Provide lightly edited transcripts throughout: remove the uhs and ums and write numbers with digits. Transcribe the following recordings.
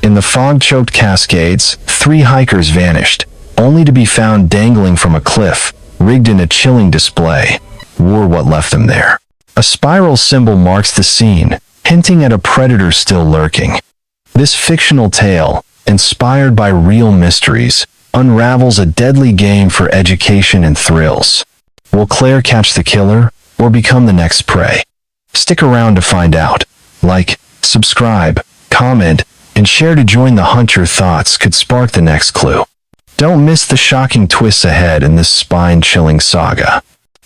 In the fog-choked Cascades, 3 hikers vanished, only to be found dangling from a cliff, rigged in a chilling display. War what left them there. A spiral symbol marks the scene, hinting at a predator still lurking. This fictional tale, inspired by real mysteries, unravels a deadly game for education and thrills. Will Claire catch the killer, or become the next prey? Stick around to find out. Like, subscribe, comment, and share to join the hunt. Your thoughts could spark the next clue. Don't miss the shocking twists ahead in this spine-chilling saga.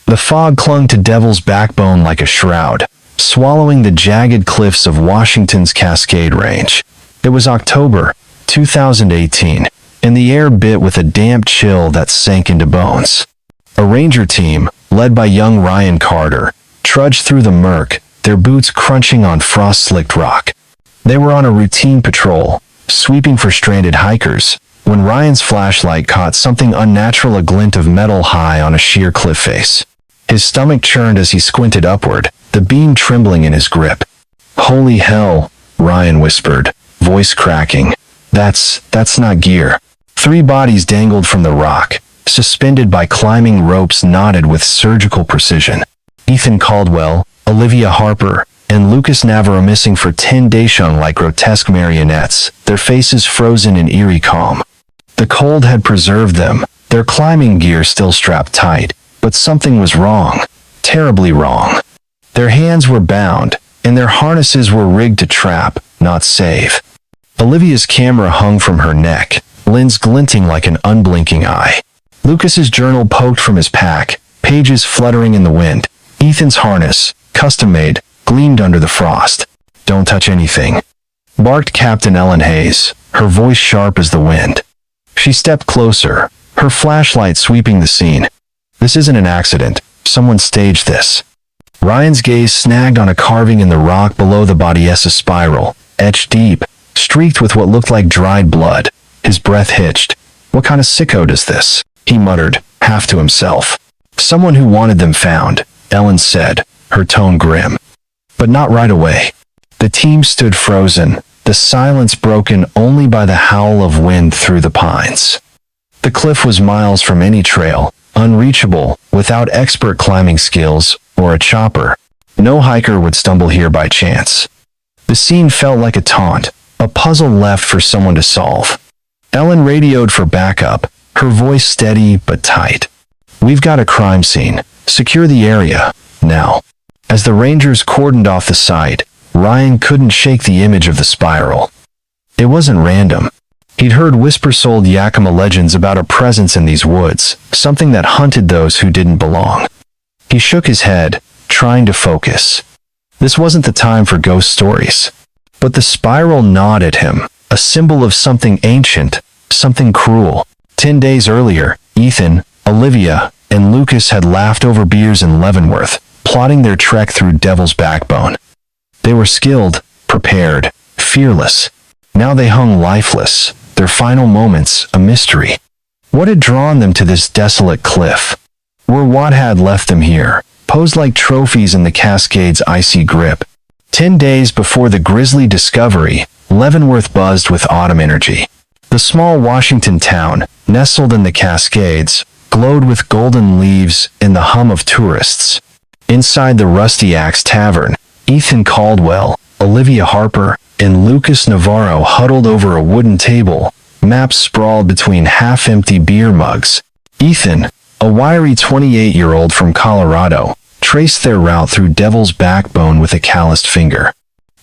The fog clung to Devil's Backbone like a shroud, swallowing the jagged cliffs of Washington's Cascade Range. It was October 2018, and the air bit with a damp chill that sank into bones. A ranger team, led by young Ryan Carter, trudged through the murk, their boots crunching on frost-slicked rock. They were on a routine patrol, sweeping for stranded hikers, when Ryan's flashlight caught something unnatural, a glint of metal high on a sheer cliff face. His stomach churned as he squinted upward, the beam trembling in his grip. "Holy hell," Ryan whispered, voice cracking. That's not gear." 3 bodies dangled from the rock, suspended by climbing ropes knotted with surgical precision. Ethan Caldwell, Olivia Harper, and Lucas Navarro missing for 10 days, shone like grotesque marionettes, their faces frozen in eerie calm. The cold had preserved them, their climbing gear still strapped tight, but something was wrong, terribly wrong. Their hands were bound, and their harnesses were rigged to trap, not save. Olivia's camera hung from her neck, lens glinting like an unblinking eye. Lucas's journal poked from his pack, pages fluttering in the wind. Ethan's harness, custom-made, gleamed under the frost. "Don't touch anything," barked Captain Ellen Hayes, her voice sharp as the wind. She stepped closer, her flashlight sweeping the scene. "This isn't an accident. Someone staged this." Ryan's gaze snagged on a carving in the rock below the body, a spiral, etched deep, streaked with what looked like dried blood. His breath hitched. "What kind of sicko does this?" he muttered, half to himself. "Someone who wanted them found," Ellen said, her tone grim. But not right away. The team stood frozen, the silence broken only by the howl of wind through the pines. The cliff was miles from any trail, unreachable without expert climbing skills or a chopper. No hiker would stumble here by chance. The scene felt like a taunt, a puzzle left for someone to solve. Ellen radioed for backup, her voice steady but tight. "We've got a crime scene. Secure the area, now." As the rangers cordoned off the site, Ryan couldn't shake the image of the spiral. It wasn't random. He'd heard whisper-souled Yakima legends about a presence in these woods, something that hunted those who didn't belong. He shook his head, trying to focus. This wasn't the time for ghost stories. But the spiral gnawed at him, a symbol of something ancient, something cruel. 10 days earlier, Ethan, Olivia, and Lucas had laughed over beers in Leavenworth, plotting their trek through Devil's Backbone. They were skilled, prepared, fearless. Now they hung lifeless, their final moments a mystery. What had drawn them to this desolate cliff? Or what had left them here, posed like trophies in the Cascades' icy grip? 10 days before the grisly discovery, Leavenworth buzzed with autumn energy. The small Washington town, nestled in the Cascades, glowed with golden leaves and the hum of tourists. Inside the Rusty Axe Tavern, Ethan Caldwell, Olivia Harper, and Lucas Navarro huddled over a wooden table, maps sprawled between half-empty beer mugs. Ethan, a wiry 28-year-old from Colorado, traced their route through Devil's Backbone with a calloused finger.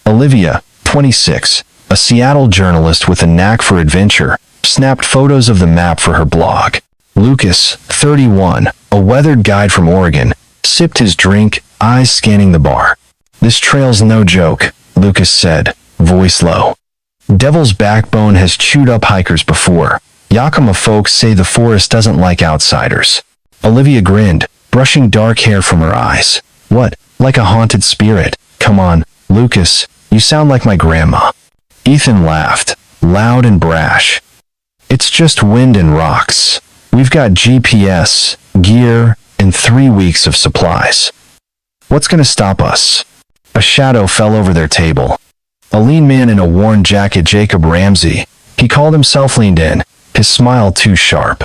Olivia, 26, a Seattle journalist with a knack for adventure, snapped photos of the map for her blog. Lucas, 31, a weathered guide from Oregon, sipped his drink, eyes scanning the bar. "This trail's no joke," Lucas said, voice low. "Devil's Backbone has chewed up hikers before. Yakima folks say the forest doesn't like outsiders." Olivia grinned, brushing dark hair from her eyes. "What, like a haunted spirit? Come on, Lucas, you sound like my grandma." Ethan laughed, loud and brash. "It's just wind and rocks. We've got GPS, gear, and 3 weeks of supplies. What's going to stop us?" A shadow fell over their table. A lean man in a worn jacket, Jacob Ramsey. He called himself, leaned in, his smile too sharp.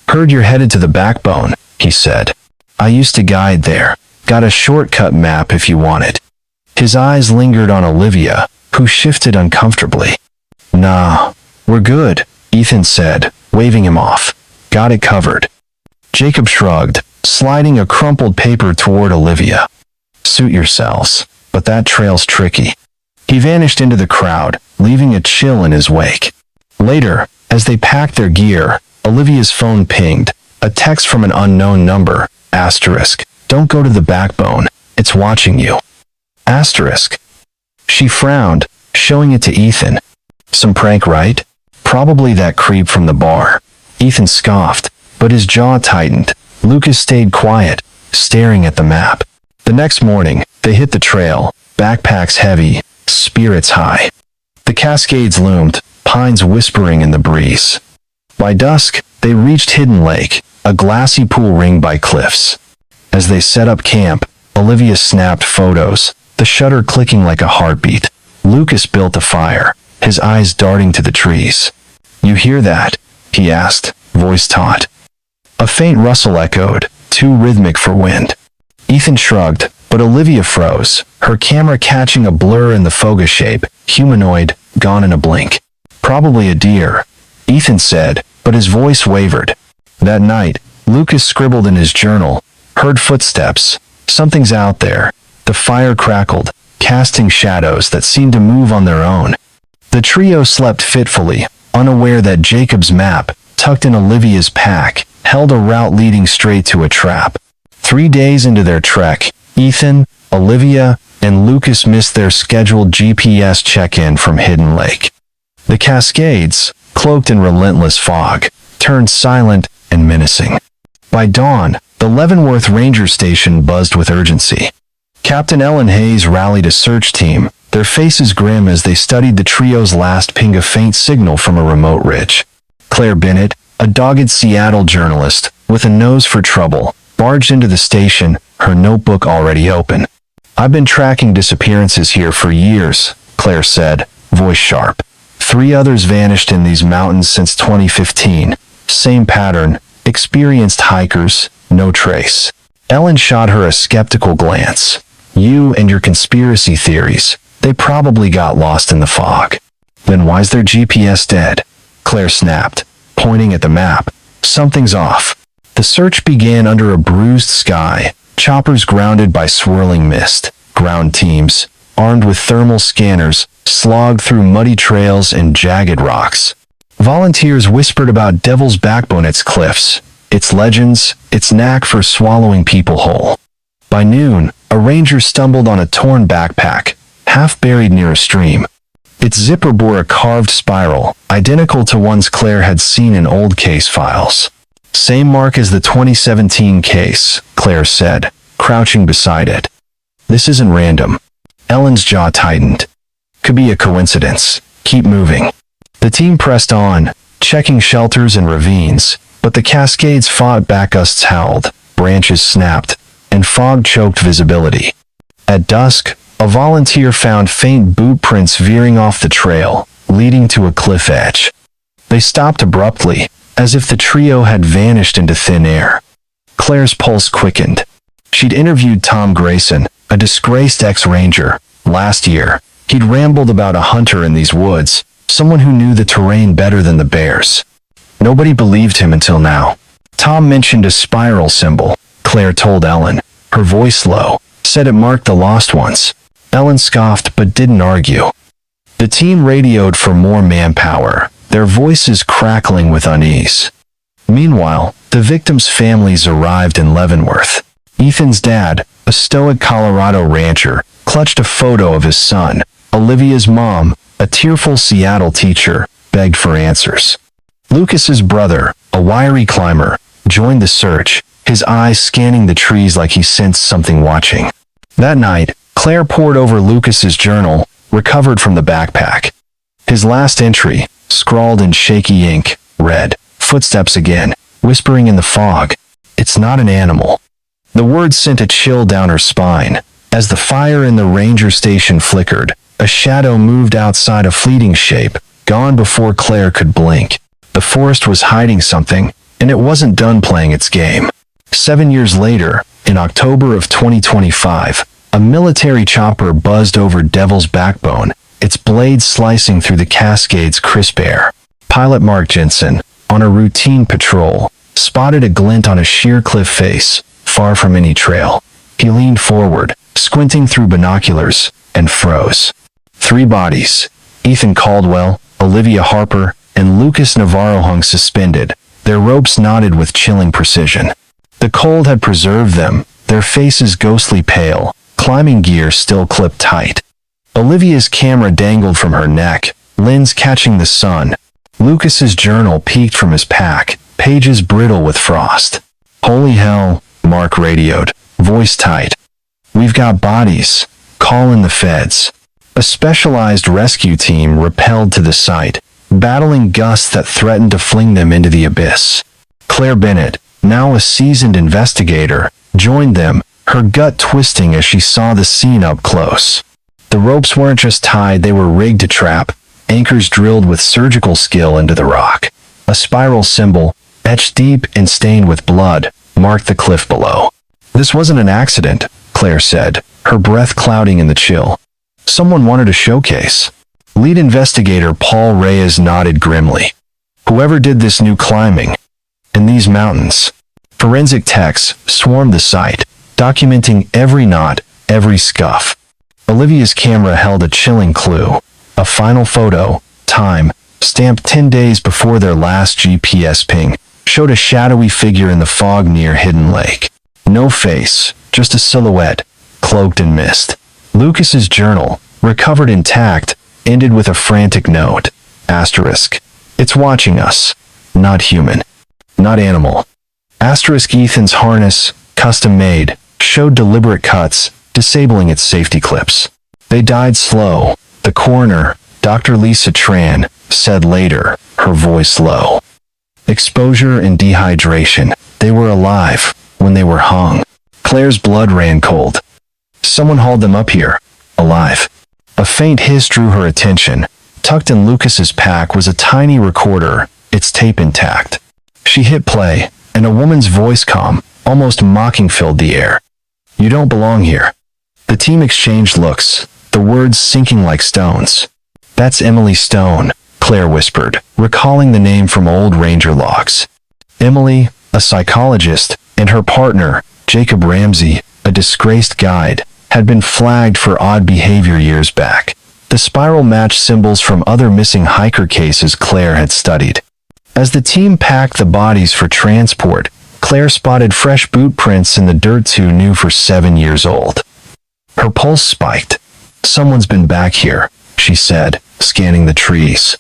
Heard you're headed to the Backbone, he said. I used to guide there. Got a shortcut map if you want it. His eyes lingered on Olivia, who shifted uncomfortably. Nah, we're good, Ethan said, waving him off. Got it covered. Jacob shrugged, sliding a crumpled paper toward Olivia. Suit yourselves, but that trail's tricky. He vanished into the crowd, leaving a chill in his wake. Later, as they packed their gear, Olivia's phone pinged, a text from an unknown number, asterisk. Don't go to the Backbone, it's watching you. Asterisk. She frowned, showing it to Ethan. Some prank, right? Probably that creep from the bar. Ethan scoffed, but his jaw tightened. Lucas stayed quiet, staring at the map. The next morning, they hit the trail, backpacks heavy, spirits high. The Cascades loomed, pines whispering in the breeze. By dusk, they reached Hidden Lake, a glassy pool ringed by cliffs. As they set up camp, Olivia snapped photos, the shutter clicking like a heartbeat. Lucas built a fire, his eyes darting to the trees. You hear that? He asked, voice taut. A faint rustle echoed, too rhythmic for wind. Ethan shrugged, but Olivia froze, her camera catching a blur in the foga shape, humanoid, gone in a blink. Probably a deer, Ethan said, but his voice wavered. That night, Lucas scribbled in his journal, heard footsteps. Something's out there. The fire crackled, casting shadows that seemed to move on their own. The trio slept fitfully, unaware that Jacob's map, tucked in Olivia's pack, held a route leading straight to a trap. 3 days into their trek, Ethan, Olivia, and Lucas missed their scheduled GPS check-in from Hidden Lake. The Cascades, cloaked in relentless fog, turned silent and menacing. By dawn, the Leavenworth Ranger Station buzzed with urgency. Captain Ellen Hayes rallied a search team, their faces grim as they studied the trio's last ping of faint signal from a remote ridge. Claire Bennett, a dogged Seattle journalist with a nose for trouble, barged into the station, her notebook already open. I've been tracking disappearances here for years, Claire said, voice sharp. 3 others vanished in these mountains since 2015. Same pattern, experienced hikers, no trace. Ellen shot her a skeptical glance. You and your conspiracy theories, they probably got lost in the fog. Then why's their GPS dead? Claire snapped, pointing at the map. Something's off. The search began under a bruised sky, choppers grounded by swirling mist. Ground teams, armed with thermal scanners, slogged through muddy trails and jagged rocks. Volunteers whispered about Devil's Backbone, its cliffs, its legends, its knack for swallowing people whole. By noon, a ranger stumbled on a torn backpack, half buried near a stream. Its zipper bore a carved spiral, identical to ones Claire had seen in old case files. Same mark as the 2017 case, Claire said, crouching beside it. This isn't random. Ellen's jaw tightened. Could be a coincidence. Keep moving. The team pressed on, checking shelters and ravines, but the Cascades fought back. Gusts howled, branches snapped, and fog choked visibility. At dusk, a volunteer found faint boot prints veering off the trail, leading to a cliff edge. They stopped abruptly, as if the trio had vanished into thin air. Claire's pulse quickened. She'd interviewed Tom Grayson, a disgraced ex-ranger. Last year, he'd rambled about a hunter in these woods, someone who knew the terrain better than the bears. Nobody believed him until now. Tom mentioned a spiral symbol, Claire told Ellen, her voice low, said it marked the lost ones. Ellen scoffed but didn't argue. The team radioed for more manpower, their voices crackling with unease. Meanwhile, the victims' families arrived in Leavenworth. Ethan's dad, a stoic Colorado rancher, clutched a photo of his son. Olivia's mom, a tearful Seattle teacher, begged for answers. Lucas's brother, a wiry climber, joined the search, his eyes scanning the trees like he sensed something watching. That night, Claire pored over Lucas's journal, recovered from the backpack. His last entry, scrawled in shaky ink, read, "Footsteps again, whispering in the fog. It's not an animal." The words sent a chill down her spine. As the fire in the ranger station flickered, A shadow moved outside a fleeting shape, gone before Claire could blink. The forest was hiding something, and it wasn't done playing its game. 7 years later, in October of 2025, a military chopper buzzed over Devil's Backbone, its blades slicing through the Cascades' crisp air. Pilot Mark Jensen, on a routine patrol, spotted a glint on a sheer cliff face, far from any trail. He leaned forward, squinting through binoculars, and froze. 3 bodies, Ethan Caldwell, Olivia Harper, and Lucas Navarro, hung suspended, their ropes knotted with chilling precision. The cold had preserved them, their faces ghostly pale, climbing gear still clipped tight. Olivia's camera dangled from her neck, lens catching the sun. Lucas's journal peeked from his pack, pages brittle with frost. "Holy hell," Mark radioed, voice tight. "We've got bodies. Call in the feds." A specialized rescue team rappelled to the site, battling gusts that threatened to fling them into the abyss. Claire Bennett, now a seasoned investigator, joined them, her gut twisting as she saw the scene up close. The ropes weren't just tied, they were rigged to trap, anchors drilled with surgical skill into the rock. A spiral symbol, etched deep and stained with blood, marked the cliff below. "This wasn't an accident," Claire said, her breath clouding in the chill. "Someone wanted a showcase." Lead investigator Paul Reyes nodded grimly. "Whoever did this knew climbing. In these mountains." Forensic techs swarmed the site, documenting every knot, every scuff. Olivia's camera held a chilling clue. A final photo, time, stamped 10 days before their last GPS ping, showed a shadowy figure in the fog near Hidden Lake. No face, just a silhouette, cloaked in mist. Lucas's journal, recovered intact, ended with a frantic note. Asterisk. "It's watching us. Not human. Not animal." Asterisk. Ethan's harness, custom made, showed deliberate cuts, disabling its safety clips. "They died slow," the coroner, Dr. Lisa Tran, said later, her voice low. "Exposure and dehydration. They were alive when they were hung." Claire's blood ran cold. "Someone hauled them up here, alive." A faint hiss drew her attention. Tucked in Lucas's pack was a tiny recorder, its tape intact. She hit play, and a woman's voice, calm, almost mocking, filled the air. "You don't belong here." The team exchanged looks, the words sinking like stones. "That's Emily Stone," Claire whispered, recalling the name from old ranger logs. Emily, a psychologist, and her partner, Jacob Ramsey, a disgraced guide, had been flagged for odd behavior years back. The spiral matched symbols from other missing hiker cases Claire had studied. As the team packed the bodies for transport, Claire spotted fresh boot prints in the dirt 2 knew for 7 years old. Her pulse spiked. "Someone's been back here," she said, scanning the trees.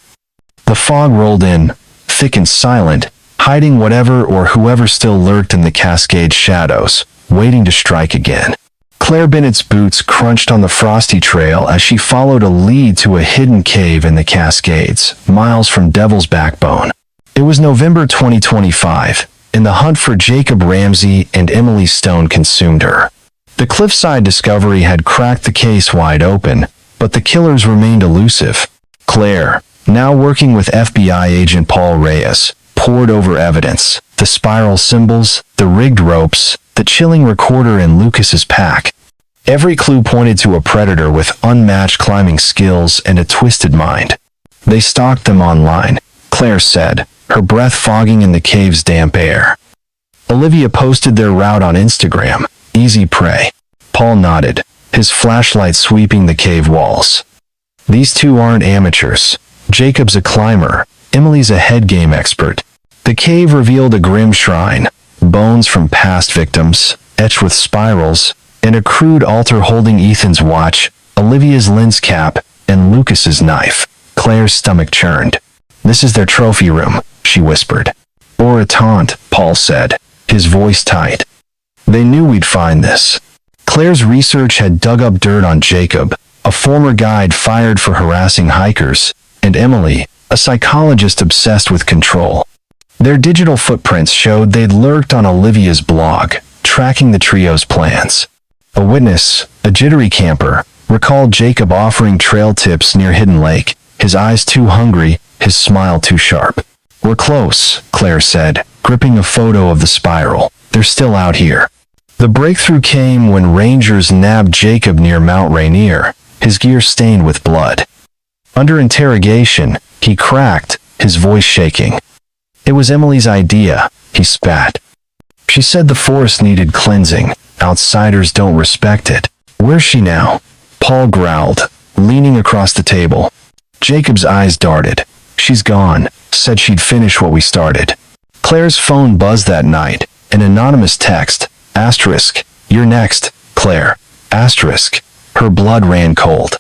The fog rolled in, thick and silent, hiding whatever or whoever still lurked in the Cascade shadows, waiting to strike again. Claire Bennett's boots crunched on the frosty trail as she followed a lead to a hidden cave in the Cascades, miles from Devil's Backbone. It was November 2025, and the hunt for Jacob Ramsey and Emily Stone consumed her. The cliffside discovery had cracked the case wide open, but the killers remained elusive. Claire, now working with FBI agent Paul Reyes, pored over evidence, the spiral symbols, the rigged ropes, the chilling recorder in Lucas's pack. Every clue pointed to a predator with unmatched climbing skills and a twisted mind. "They stalked them online," Claire said, her breath fogging in the cave's damp air. Olivia posted their route on Instagram, "Easy prey." Paul nodded, his flashlight sweeping the cave walls. "These two aren't amateurs. Jacob's a climber, Emily's a head game expert." The cave revealed a grim shrine, bones from past victims, etched with spirals, and a crude altar holding Ethan's watch, Olivia's lens cap, and Lucas's knife. Claire's stomach churned. "This is their trophy room," she whispered. "Or a taunt," Paul said, his voice tight. "They knew we'd find this." Claire's research had dug up dirt on Jacob, a former guide fired for harassing hikers, and Emily, a psychologist obsessed with control. Their digital footprints showed they'd lurked on Olivia's blog, tracking the trio's plans. A witness, a jittery camper, recalled Jacob offering trail tips near Hidden Lake, his eyes too hungry, his smile too sharp. "We're close," Claire said, gripping a photo of the spiral. "They're still out here." The breakthrough came when rangers nabbed Jacob near Mount Rainier, his gear stained with blood. Under interrogation, he cracked, his voice shaking. "It was Emily's idea," he spat. "She said the forest needed cleansing. Outsiders don't respect it." "Where's she now?" Paul growled, leaning across the table. Jacob's eyes darted. "She's gone. Said she'd finish what we started." Claire's phone buzzed that night. An anonymous text. Asterisk. "You're next, Claire." Asterisk. Her blood ran cold.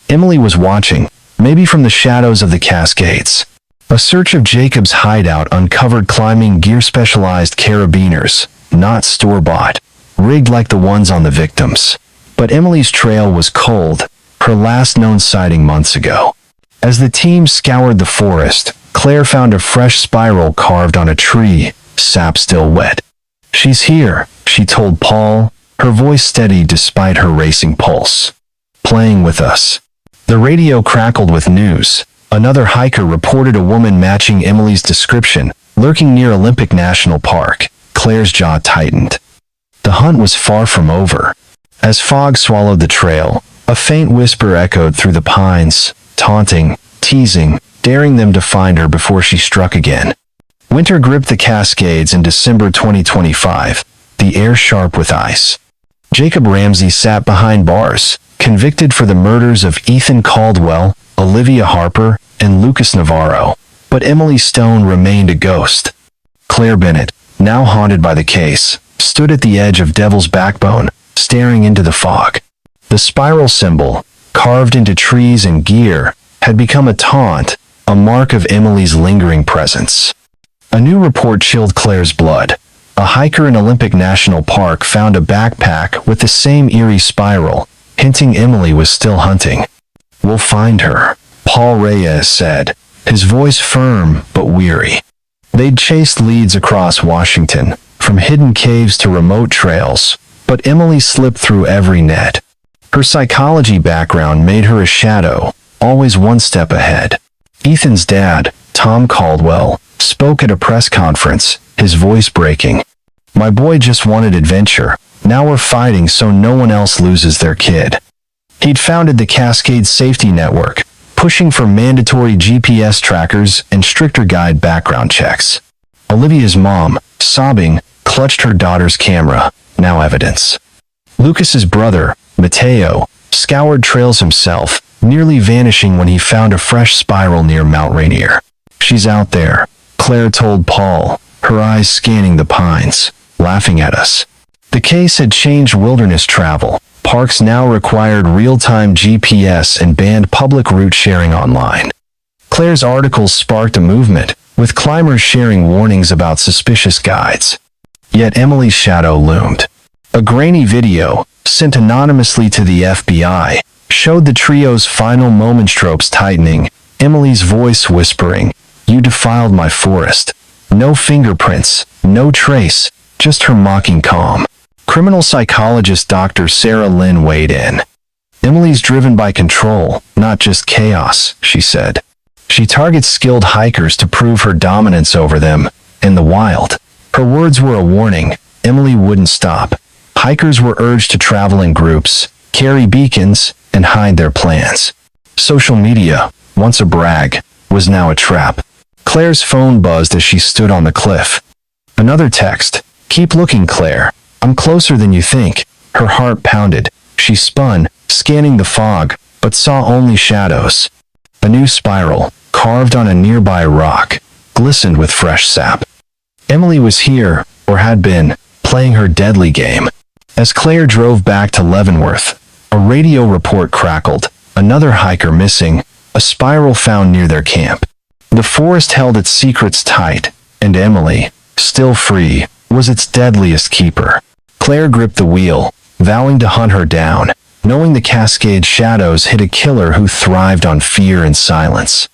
Emily was watching, maybe from the shadows of the Cascades. A search of Jacob's hideout uncovered climbing gear, specialized carabiners, not store-bought, rigged like the ones on the victims. But Emily's trail was cold, her last known sighting months ago. As the team scoured the forest, Claire found a fresh spiral carved on a tree, sap still wet. "She's here," she told Paul, her voice steady despite her racing pulse. "Playing with us." The radio crackled with news. Another hiker reported a woman matching Emily's description, lurking near Olympic National Park. Claire's jaw tightened. The hunt was far from over. As fog swallowed the trail, a faint whisper echoed through the pines, taunting, teasing, daring them to find her before she struck again. Winter gripped the Cascades in December 2025, the air sharp with ice. Jacob Ramsey sat behind bars, convicted for the murders of Ethan Caldwell, Olivia Harper, and Lucas Navarro. But Emily Stone remained a ghost. Claire Bennett, now haunted by the case, stood at the edge of Devil's Backbone, staring into the fog. The spiral symbol, carved into trees and gear, had become a taunt, a mark of Emily's lingering presence. A new report chilled Claire's blood. A hiker in Olympic National Park found a backpack with the same eerie spiral, hinting Emily was still hunting. "We'll find her," Paul Reyes said, his voice firm but weary. They'd chased leads across Washington, from hidden caves to remote trails, but Emily slipped through every net. Her psychology background made her a shadow, always one step ahead. Ethan's dad, Tom Caldwell, spoke at a press conference, his voice breaking. "My boy just wanted adventure. Now we're fighting so no one else loses their kid." He'd founded the Cascade Safety Network, pushing for mandatory GPS trackers and stricter guide background checks. Olivia's mom, sobbing, clutched her daughter's camera, now evidence. Lucas's brother, Mateo, scoured trails himself, nearly vanishing when he found a fresh spiral near Mount Rainier. "She's out there," Claire told Paul, her eyes scanning the pines, laughing at us. The case had changed wilderness travel. Parks now required real-time GPS and banned public route sharing online. Claire's articles sparked a movement, with climbers sharing warnings about suspicious guides. Yet Emily's shadow loomed. A grainy video, sent anonymously to the FBI, showed the trio's final moments, tropes tightening, Emily's voice whispering, "You defiled my forest." No fingerprints, no trace, just her mocking calm. Criminal psychologist Dr. Sarah Lynn weighed in. "Emily's driven by control, not just chaos," she said. "She targets skilled hikers to prove her dominance over them, in the wild." Her words were a warning. Emily wouldn't stop. Hikers were urged to travel in groups, carry beacons, and hide their plans. Social media, once a brag, was now a trap. Claire's phone buzzed as she stood on the cliff. Another text. "Keep looking, Claire. I'm closer than you think." Her heart pounded. She spun, scanning the fog, but saw only shadows. A new spiral, carved on a nearby rock, glistened with fresh sap. Emily was here, or had been, playing her deadly game. As Claire drove back to Leavenworth, a radio report crackled. Another hiker missing, a spiral found near their camp. The forest held its secrets tight, and Emily, still free, was its deadliest keeper. Claire gripped the wheel, vowing to hunt her down, knowing the Cascade shadows hid a killer who thrived on fear and silence.